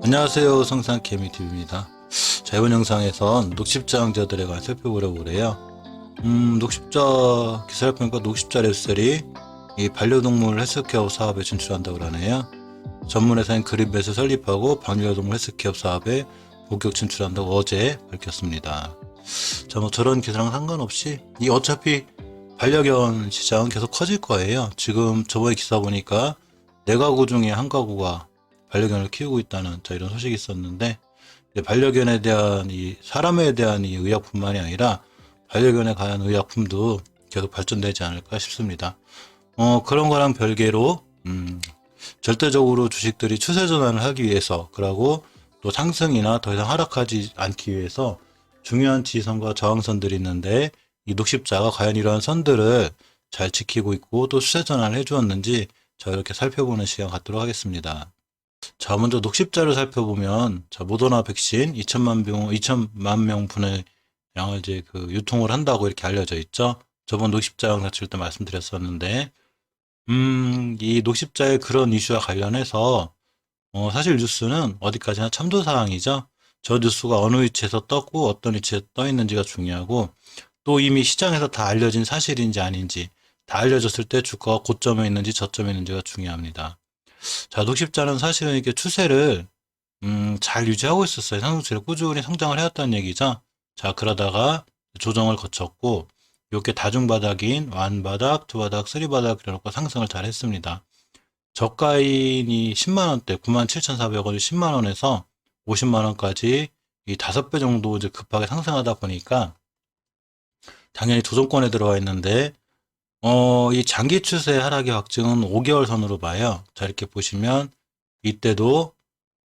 안녕하세요, 성상개미TV입니다. 자, 이번 영상에선 녹십자형제들에 관해 살펴보려고 그래요. 녹십자 기사를 보니까 녹십자 랩셀이 이 반려동물 헬스케어 사업에 진출한다고 그러네요. 전문회사인 그린벳을 설립하고 반려동물 헬스케어 사업에 본격 진출한다고 어제 밝혔습니다. 자, 뭐 저런 기사랑 상관없이 어차피 반려견 시장은 계속 커질 거예요. 지금 저번에 기사 보니까 4가구 중에 1가구가 반려견을 키우고 있다는 이런 소식이 있었는데, 반려견에 대한 사람에 대한 의약품만이 아니라 반려견에 관한 의약품도 계속 발전되지 않을까 싶습니다. 그런 거랑 별개로 절대적으로 주식들이 추세 전환을 하기 위해서, 그리고 또 상승이나 더 이상 하락하지 않기 위해서 중요한 지지선과 저항선들이 있는데, 이 녹십자가 과연 이러한 선들을 잘 지키고 있고 또 추세 전환을 해주었는지 이렇게 살펴보는 시간 갖도록 하겠습니다. 자, 먼저 녹십자를 살펴보면, 모더나 백신 2천만 명분의 양을 이제 유통을 한다고 이렇게 알려져 있죠. 저번 녹십자 영상 찍을 때 말씀드렸었는데, 이 녹십자의 그런 이슈와 관련해서, 사실 뉴스는 어디까지나 참조사항이죠. 저 뉴스가 어느 위치에서 떴고 어떤 위치에 떠 있는지가 중요하고, 또 이미 시장에서 다 알려진 사실인지 아닌지, 다 알려졌을 때 주가가 고점에 있는지 저점에 있는지가 중요합니다. 자, 녹십자는 사실은 이렇게 추세를 잘 유지하고 있었어요. 상승세를 꾸준히 성장을 해왔다는 얘기죠. 자, 그러다가 조정을 거쳤고, 이렇게 다중바닥인 완바닥, 두바닥, 쓰리바닥 이렇게 상승을 잘 했습니다. 저가인이 10만원대, 97,400원이 10만원에서 50만원까지 이 5배 정도 이제 급하게 상승하다 보니까 당연히 조정권에 들어와 있는데, 이 장기 추세 하락의 확증은 5개월 선으로 봐요. 자, 이렇게 보시면 이때도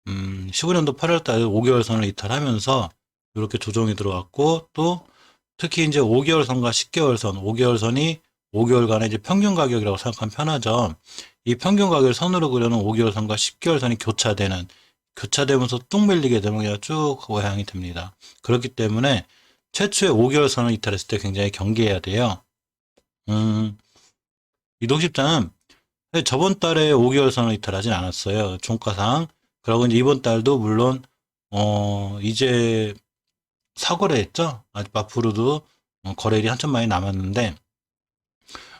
15년도 8월 달에 5개월 선을 이탈하면서 이렇게 조정이 들어왔고, 또 특히 이제 5개월 선과 10개월 선, 5개월 선이 5개월간의 이제 평균 가격이라고 생각하면 편하죠. 이 평균 가격을 선으로 그려놓은 5개월 선과 10개월 선이 교차되면서 뚝 밀리게 되면 그냥 쭉 모양이 됩니다. 그렇기 때문에 최초의 5개월 선을 이탈했을 때 굉장히 경계해야 돼요. 이 녹십자는 저번 달에 5개월 선을 이탈하진 않았어요. 종가상. 그리고 이제 이번 달도 물론 이제 사거래했죠. 아직 앞으로도 거래일이 한참 많이 남았는데,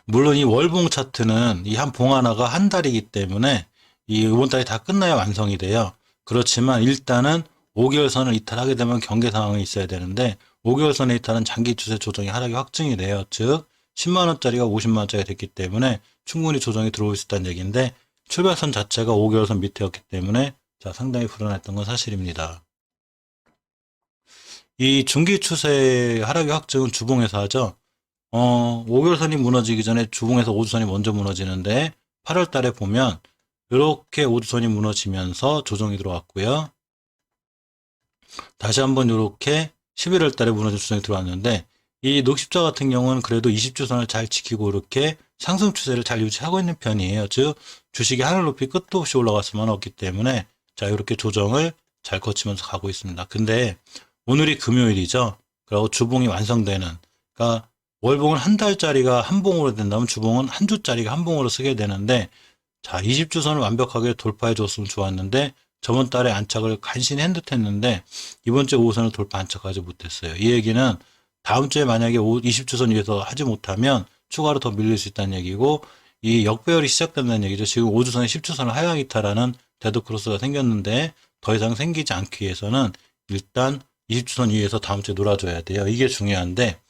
물론 이 월봉 차트는 이 한 봉 하나가 한 달이기 때문에 이번 달이 다 끝나야 완성이 돼요. 그렇지만 일단은 5개월 선을 이탈하게 되면 경계 상황이 있어야 되는데, 5개월 선의 이탈은 장기 추세 조정이 하락이 확증이 돼요. 즉 10만원짜리가 50만원짜리가 됐기 때문에 충분히 조정이 들어올 수 있다는 얘기인데, 출발선 자체가 5개월 선 밑이었기 때문에 상당히 불안했던 건 사실입니다. 이 중기 추세 하락의 확증은 주봉에서 하죠. 5개월 선이 무너지기 전에 주봉에서 5주선이 먼저 무너지는데, 8월 달에 보면 이렇게 5주선이 무너지면서 조정이 들어왔고요. 다시 한번 이렇게 11월 달에 무너진 조정이 들어왔는데, 이 녹십자 같은 경우는 그래도 20주선을 잘 지키고 이렇게 상승 추세를 잘 유지하고 있는 편이에요. 즉 주식이 하늘 높이 끝도 없이 올라갈 수만 없기 때문에 이렇게 조정을 잘 거치면서 가고 있습니다. 근데 오늘이 금요일이죠. 그리고 주봉이 완성되는, 그러니까 월봉은 한 달짜리가 한 봉으로 된다면 주봉은 한 주짜리가 한 봉으로 쓰게 되는데, 20주선을 완벽하게 돌파해 줬으면 좋았는데, 저번 달에 안착을 간신히 한 듯 했는데 이번 주에 5선을 돌파 안착하지 못했어요. 이 얘기는 다음 주에 만약에 20주선 위에서 하지 못하면 추가로 더 밀릴 수 있다는 얘기고, 이 역배열이 시작된다는 얘기죠. 지금 5주선에 10주선을 하향 이탈하는 데드크로스가 생겼는데, 더 이상 생기지 않기 위해서는 일단 20주선 위에서 다음 주에 놀아줘야 돼요. 이게 중요한데,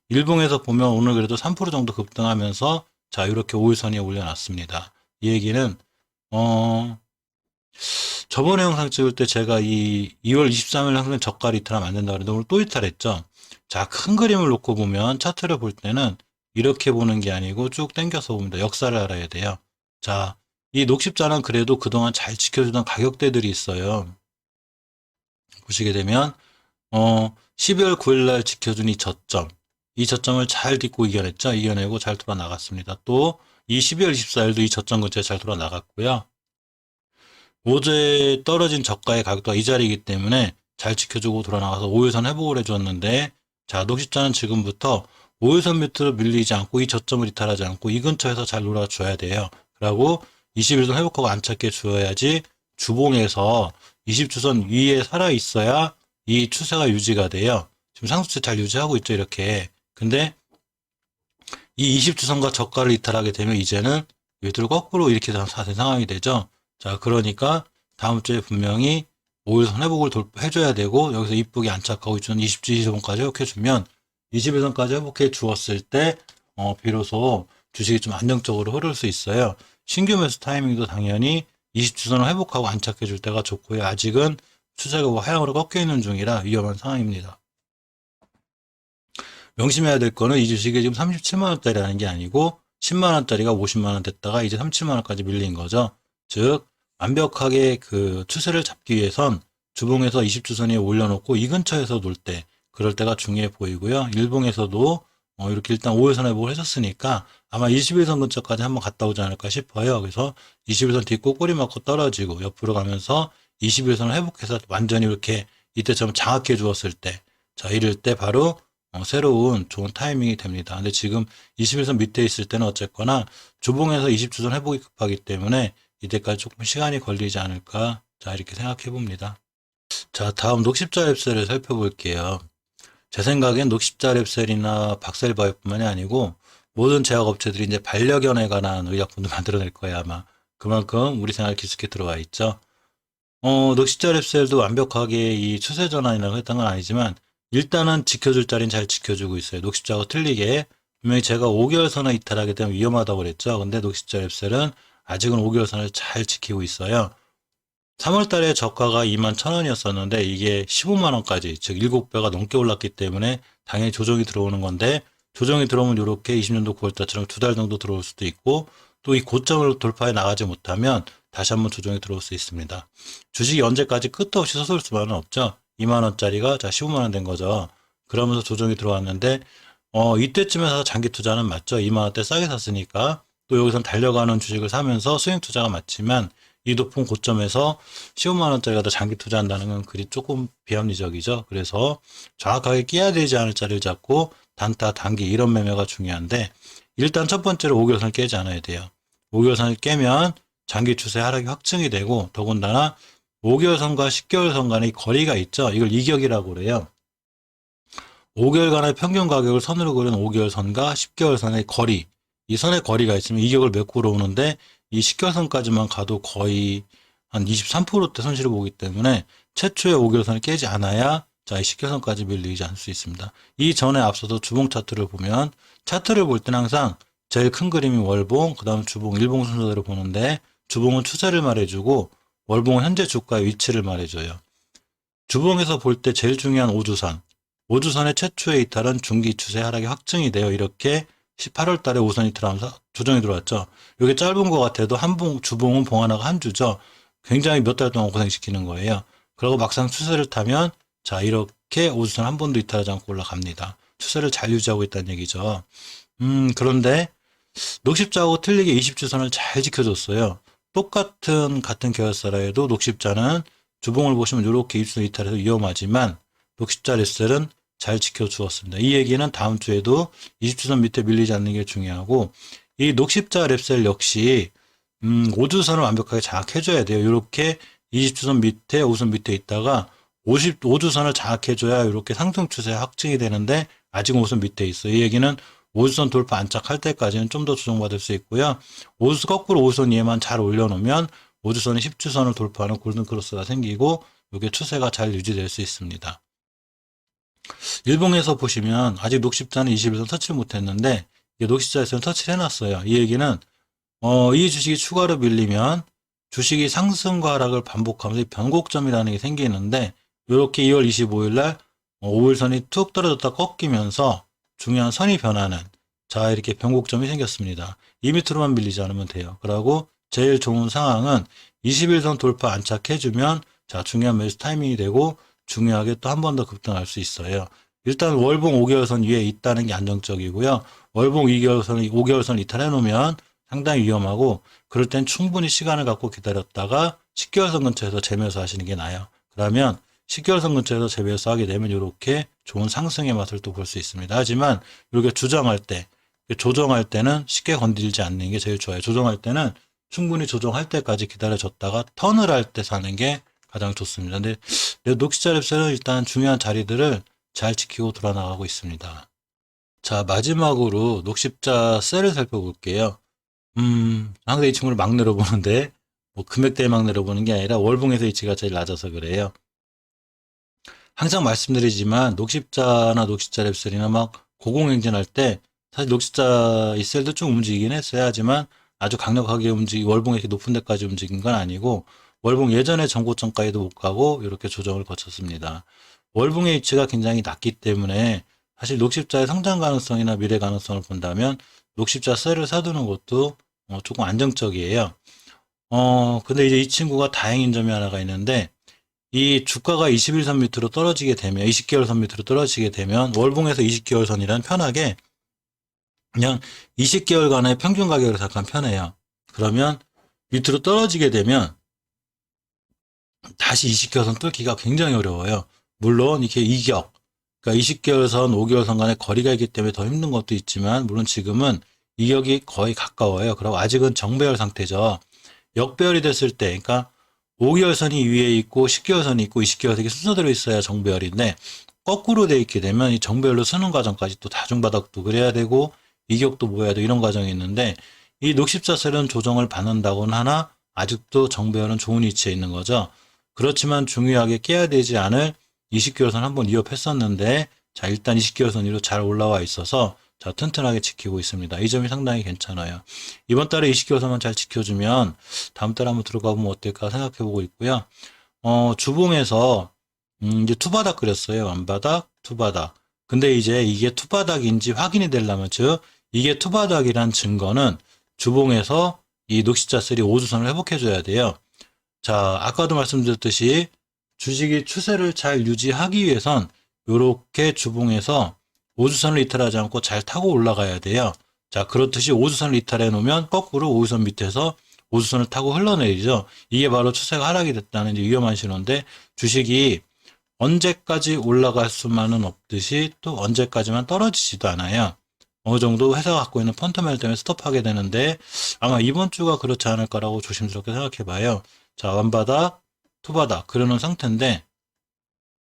일봉에서 보면 오늘 그래도 3% 정도 급등하면서 이렇게 5일선 위에 올려놨습니다. 이 얘기는 저번에 영상 찍을 때 제가 이 2월 23일 항상 저가를 이탈하면 안 된다고 그랬는데 오늘 또 이탈했죠. 큰 그림을 놓고 보면, 차트를 볼 때는 이렇게 보는 게 아니고 쭉 당겨서 봅니다. 역사를 알아야 돼요. 이 녹십자는 그래도 그동안 잘 지켜주던 가격대들이 있어요. 보시게 되면 12월 9일 날 지켜준 이 저점을 잘 딛고 이겨내고 잘 돌아 나갔습니다. 또 이 12월 24일도 이 저점 근처에 잘 돌아 나갔고요. 어제 떨어진 저가의 가격도 이 자리이기 때문에 잘 지켜주고 돌아나가서 5일선 회복을 해줬는데, 녹십자는 지금부터 5일선 밑으로 밀리지 않고 이 저점을 이탈하지 않고 이 근처에서 잘 놀아줘야 돼요. 그리고 21선 회복하고 안착해 주어야지 주봉에서 20주선 위에 살아 있어야 이 추세가 유지가 돼요. 지금 상수추세 잘 유지하고 있죠, 이렇게. 근데 이 20주선과 저가를 이탈하게 되면 이제는 얘들 거꾸로 이렇게 된 상황이 되죠. 자, 그러니까 다음 주에 분명히 5일선 회복을 해줘야 되고 여기서 이쁘게 안착하고 있는 20주 20선까지 회복해주면 21선까지 회복해 주었을 때 비로소 주식이 좀 안정적으로 흐를 수 있어요. 신규 매수 타이밍도 당연히 20주선을 회복하고 안착해 줄 때가 좋고요. 아직은 추세가 하향으로 꺾여 있는 중이라 위험한 상황입니다. 명심해야 될 거는 이 주식이 지금 37만원짜리라는 게 아니고 10만원짜리가 50만원 됐다가 이제 37만원까지 밀린 거죠. 즉 완벽하게 그 추세를 잡기 위해선 주봉에서 20주선 위에 올려놓고 이 근처에서 놀 때 그럴 때가 중요해 보이고요. 일봉에서도 이렇게 일단 5일선 회복을 했었으니까 아마 21선 근처까지 한번 갔다 오지 않을까 싶어요. 그래서 21선 딛고 꼬리 맞고 떨어지고 옆으로 가면서 21선을 회복해서 완전히 이렇게 이때처럼 장악해 주었을 때, 자, 이럴 때 바로 새로운 좋은 타이밍이 됩니다. 근데 지금 21선 밑에 있을 때는 어쨌거나 주봉에서 20주선 회복이 급하기 때문에 이때까지 조금 시간이 걸리지 않을까, 자, 이렇게 생각해 봅니다. 자, 다음 녹십자 랩셀을 살펴볼게요. 제 생각엔 녹십자 랩셀이나 박셀바이오뿐만이 아니고 모든 제약업체들이 이제 반려견에 관한 의약품도 만들어낼 거예요, 아마. 그만큼 우리 생활 깊숙이 들어와 있죠. 녹십자 랩셀도 완벽하게 이 추세 전환이라고 했던 건 아니지만 일단은 지켜줄 자리는 잘 지켜주고 있어요. 녹십자하고 틀리게 분명히 제가 5개월선을 이탈하게 되면 위험하다고 그랬죠. 근데 녹십자 랩셀은 아직은 5개월선을 잘 지키고 있어요. 3월 달에 저가가 21,000원이었었는데 이게 15만원까지, 즉 7배가 넘게 올랐기 때문에 당연히 조정이 들어오는 건데, 조정이 들어오면 이렇게 20년도 9월달처럼 2달 정도 들어올 수도 있고, 또 이 고점을 돌파해 나가지 못하면 다시 한번 조정이 들어올 수 있습니다. 주식이 언제까지 끝도 없이 솟을 수만은 없죠. 2만원짜리가 자 15만원 된 거죠. 그러면서 조정이 들어왔는데 이때쯤에서 장기 투자는 맞죠. 2만원대 싸게 샀으니까. 또 여기선 달려가는 주식을 사면서 수익 투자가 맞지만 이 높은 고점에서 15만원짜리가 더 장기 투자한다는 건 그리 조금 비합리적이죠. 그래서 정확하게 끼야 되지 않을 자리를 잡고 단타, 단기 이런 매매가 중요한데, 일단 첫 번째로 5개월선을 깨지 않아야 돼요. 5개월선을 깨면 장기 추세 하락이 확증이 되고, 더군다나 5개월선과 10개월선 간의 거리가 있죠. 이걸 이격이라고 그래요. 5개월간의 평균 가격을 선으로 그린 5개월선과 10개월선의 거리, 이 선의 거리가 있으면 이격을 메꾸러 오는데 이 10개월선까지만 가도 거의 한 23%대 손실을 보기 때문에 최초의 5개월선을 깨지 않아야 자, 이 10개월선까지 밀리지 않을 수 있습니다. 이 전에 앞서서 주봉 차트를 보면, 차트를 볼 때는 항상 제일 큰 그림이 월봉, 그 다음 주봉, 일봉 순서대로 보는데, 주봉은 추세를 말해주고 월봉은 현재 주가의 위치를 말해줘요. 주봉에서 볼 때 제일 중요한 5주선, 5주선의 최초의 이탈은 중기 추세 하락이 확증이 돼요. 이렇게 18월 달에 5선 이탈하면서 조정이 들어왔죠. 이게 짧은 것 같아도 주봉은 봉 하나가 한 주죠. 굉장히 몇 달 동안 고생시키는 거예요. 그리고 막상 추세를 타면 자, 이렇게 5주선 한 번도 이탈하지 않고 올라갑니다. 추세를 잘 유지하고 있다는 얘기죠. 그런데 녹십자하고 틀리게 20주선을 잘 지켜줬어요. 같은 계열사라 해도 녹십자는 주봉을 보시면 이렇게 20주선 이탈해서 위험하지만 녹십자 랩셀은 잘 지켜주었습니다. 이 얘기는 다음 주에도 20주선 밑에 밀리지 않는 게 중요하고, 이 녹십자 랩셀 역시 5주선을 완벽하게 장악해줘야 돼요. 이렇게 20주선 밑에 5선 밑에 있다가 5주선을 장악해줘야 이렇게 상승 추세 확증이 되는데 아직은 5선 밑에 있어요. 이 얘기는 5주선 돌파 안착할 때까지는 좀 더 조정받을 수 있고요. 거꾸로 5선 위에만 잘 올려놓으면 5주선이 10주선을 돌파하는 골든크로스가 생기고 이게 추세가 잘 유지될 수 있습니다. 일봉에서 보시면 아직 녹십자는 21선 터치를 못했는데 녹십자에서는 터치를 해놨어요. 이 얘기는 이 주식이 추가로 밀리면 주식이 상승과 하락을 반복하면서 변곡점이라는 게 생기는데, 이렇게 2월 25일 날 5일선이 툭 떨어졌다 꺾이면서 중요한 선이 변하는, 자, 이렇게 변곡점이 생겼습니다. 이 밑으로만 밀리지 않으면 돼요. 그리고 제일 좋은 상황은 21선 돌파 안착해주면 자, 중요한 매수 타이밍이 되고 중요하게 또 한 번 더 급등할 수 있어요. 일단 월봉 5개월선 위에 있다는 게 안정적이고요. 월봉 5개월선 이탈해 놓으면 상당히 위험하고, 그럴 땐 충분히 시간을 갖고 기다렸다가 10개월선 근처에서 재매수 하시는 게 나아요. 그러면 10개월선 근처에서 재배해서 하게 되면 이렇게 좋은 상승의 맛을 또 볼 수 있습니다. 하지만 이렇게 조정할 때, 조정할 때는 쉽게 건들지 않는 게 제일 좋아요. 조정할 때는 충분히 조정할 때까지 기다려줬다가 턴을 할 때 사는 게 가장 좋습니다. 근데 녹시자 랩셀은 일단 중요한 자리들을 잘 지키고 돌아나가고 있습니다. 자, 마지막으로 녹십자 셀을 살펴볼게요. 항상 이 친구를 막 내려보는데, 뭐 금액대에 막 내려보는 게 아니라 월봉에서 위치가 제일 낮아서 그래요. 항상 말씀드리지만 녹십자나 녹십자 랩셀이나 막 고공행진할 때 사실 녹십자 이 셀도 좀 움직이긴 했어요. 하지만 아주 강력하게 월봉이 이렇게 높은 데까지 움직인 건 아니고 월봉 예전에 전고점까지도 못 가고 이렇게 조정을 거쳤습니다. 월봉의 위치가 굉장히 낮기 때문에 사실 녹십자의 성장 가능성이나 미래 가능성을 본다면 녹십자 셀을 사두는 것도 조금 안정적이에요. 근데 이제 이 친구가 다행인 점이 하나가 있는데 이 주가가 21선 밑으로 떨어지게 되면 20개월선 밑으로 떨어지게 되면 월봉에서 20개월선이란 편하게 그냥 20개월간의 평균 가격을 생각하면 편해요. 그러면 밑으로 떨어지게 되면 다시 20개월선 뚫기가 굉장히 어려워요. 물론 이렇게 이격, 그러니까 20개월선, 5개월선 간의 거리가 있기 때문에 더 힘든 것도 있지만 물론 지금은 이격이 거의 가까워요. 그리고 아직은 정배열 상태죠. 역배열이 됐을 때, 그러니까 5개월선이 위에 있고 10개월선이 있고 20개월선이 순서대로 있어야 정배열인데 거꾸로 돼 있게 되면 이 정배열로 쓰는 과정까지 또 다중바닥도 그래야 되고 이격도 모여야 되고 이런 과정이 있는데 이 녹십자셀은 조정을 받는다고는 하나 아직도 정배열은 좋은 위치에 있는 거죠. 그렇지만 중요하게 깨야 되지 않을 20개월선 한번 위협했었는데 자 일단 20개월선 위로 잘 올라와 있어서 자 튼튼하게 지키고 있습니다. 이 점이 상당히 괜찮아요. 이번 달에 20개월선만 잘 지켜주면 다음 달에 한번 들어가 보면 어떨까 생각해 보고 있고요. 주봉에서 이제 투바닥 그렸어요. 완바닥, 투바닥. 근데 이제 이게 투바닥인지 확인이 되려면 즉 이게 투바닥이란 증거는 주봉에서 이 녹십자셀이 5주선을 회복해 줘야 돼요. 자, 아까도 말씀드렸듯이 주식이 추세를 잘 유지하기 위해선 이렇게 주봉에서 5주선을 이탈하지 않고 잘 타고 올라가야 돼요. 자, 그렇듯이 5주선을 이탈해 놓으면 거꾸로 5주선 밑에서 5주선을 타고 흘러내리죠. 이게 바로 추세가 하락이 됐다는 이제 위험한 신호인데 주식이 언제까지 올라갈 수만은 없듯이 또 언제까지만 떨어지지도 않아요. 어느 정도 회사가 갖고 있는 펀더멘털 때문에 스톱하게 되는데 아마 이번 주가 그렇지 않을까라고 조심스럽게 생각해 봐요. 자, 완바닥, 투바닥 그러는 상태인데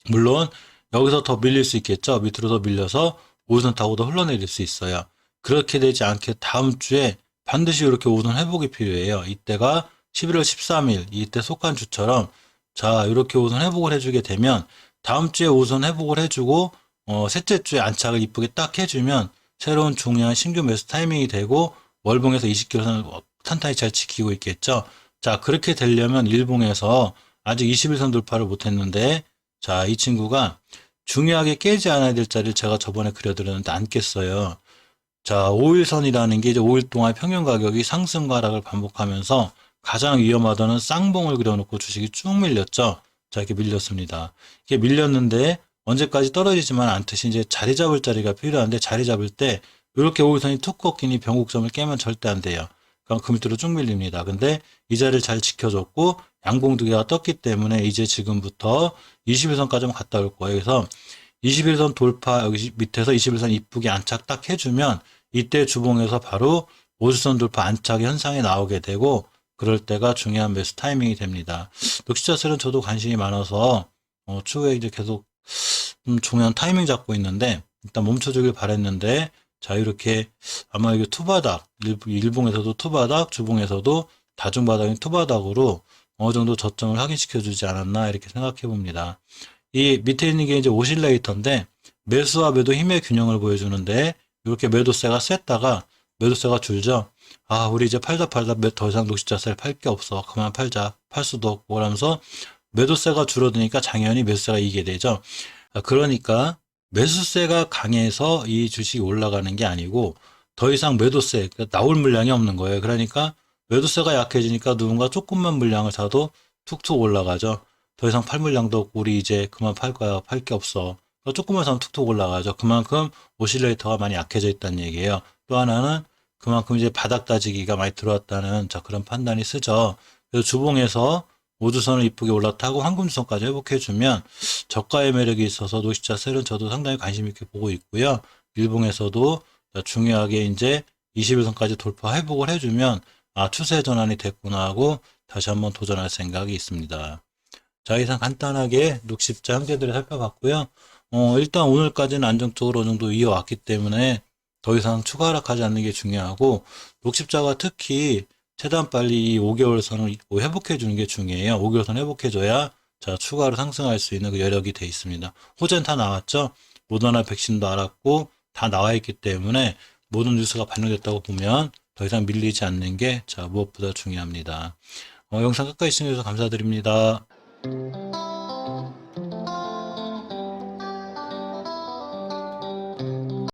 물론 여기서 더 밀릴 수 있겠죠. 밑으로 더 밀려서 5선 타고 더 흘러내릴 수 있어요. 그렇게 되지 않게 다음 주에 반드시 이렇게 5선 회복이 필요해요. 이때가 11월 13일 이때 속한 주처럼 자 이렇게 5선 회복을 해주게 되면 다음 주에 5선 회복을 해주고 셋째 주에 안착을 이쁘게 딱 해주면 새로운 중요한 신규 매수 타이밍이 되고 월봉에서 20개월선을 탄탄히 잘 지키고 있겠죠. 자 그렇게 되려면 일봉에서 아직 21선 돌파를 못했는데 자 이 친구가 중요하게 깨지 않아야 될 자리를 제가 저번에 그려드렸는데 안 깼어요. 자 5일선이라는 게 이제 5일 동안 평균 가격이 상승과 하락을 반복하면서 가장 위험하다는 쌍봉을 그려놓고 주식이 쭉 밀렸죠. 자 이렇게 밀렸습니다. 이게 밀렸는데 언제까지 떨어지지만 않듯이 이제 자리 잡을 자리가 필요한데 자리 잡을 때 이렇게 5일선이 툭 꺾이니 변곡점을 깨면 절대 안 돼요. 그럼 그 밑으로 쭉 밀립니다. 근데 이 자리를 잘 지켜줬고 양봉 두 개가 떴기 때문에 이제 지금부터 21선까지만 갔다 올 거예요. 그래서 21선 돌파 여기 밑에서 21선 이쁘게 안착 딱 해주면 이때 주봉에서 바로 5주선 돌파 안착 현상이 나오게 되고 그럴 때가 중요한 매수 타이밍이 됩니다. 녹시자셀은 저도 관심이 많아서 추후에 이제 계속 중요한 타이밍 잡고 있는데 일단 멈춰주길 바랬는데 자 이렇게 아마 이게 투바닥 일봉에서도 투바닥 주봉에서도 다중바닥인 투바닥으로 어느 정도 저점을 확인시켜 주지 않았나 이렇게 생각해 봅니다. 이 밑에 있는 게 이제 오실레이터인데 매수와 매도 힘의 균형을 보여주는데 이렇게 매도세가 셌다가 매도세가 줄죠. 아 우리 이제 팔다 더 이상 녹시자셀 팔 게 없어 그만 팔자 팔 수도 없고 그러면서 매도세가 줄어드니까 당연히 매수세가 이기게 되죠. 그러니까 매수세가 강해서 이 주식이 올라가는 게 아니고 더 이상 매도세 그러니까 나올 물량이 없는 거예요. 그러니까 매도세가 약해지니까 누군가 조금만 물량을 사도 툭툭 올라가죠. 더 이상 팔 물량도 없고 우리 이제 그만 팔 거야 팔 게 없어. 조금만 사면 툭툭 올라가죠. 그만큼 오실레이터가 많이 약해져 있다는 얘기예요. 또 하나는 그만큼 이제 바닥 따지기가 많이 들어왔다는 자 그런 판단이 쓰죠. 그래서 주봉에서 우주선을 이쁘게 올라타고 황금주선까지 회복해주면 저가의 매력이 있어서 노식자 셀은 저도 상당히 관심 있게 보고 있고요. 일봉에서도 중요하게 이제 21선까지 돌파 회복을 해주면 추세 전환이 됐구나 하고 다시 한번 도전할 생각이 있습니다. 자, 이상 간단하게 60자 형제들을 살펴봤고요. 일단 오늘까지는 안정적으로 어느 정도 이어왔기 때문에 더 이상 추가 하락하지 않는 게 중요하고, 60자가 특히 최대한 빨리 이 5개월 선을 회복해 주는 게 중요해요. 5개월 선 회복해 줘야 자, 추가로 상승할 수 있는 그 여력이 돼 있습니다. 호재는 다 나왔죠. 모더나 백신도 알았고 다 나와 있기 때문에 모든 뉴스가 반영됐다고 보면 더 이상 밀리지 않는 게 자, 무엇보다 중요합니다. 영상 끝까지 시청해주셔서 감사드립니다.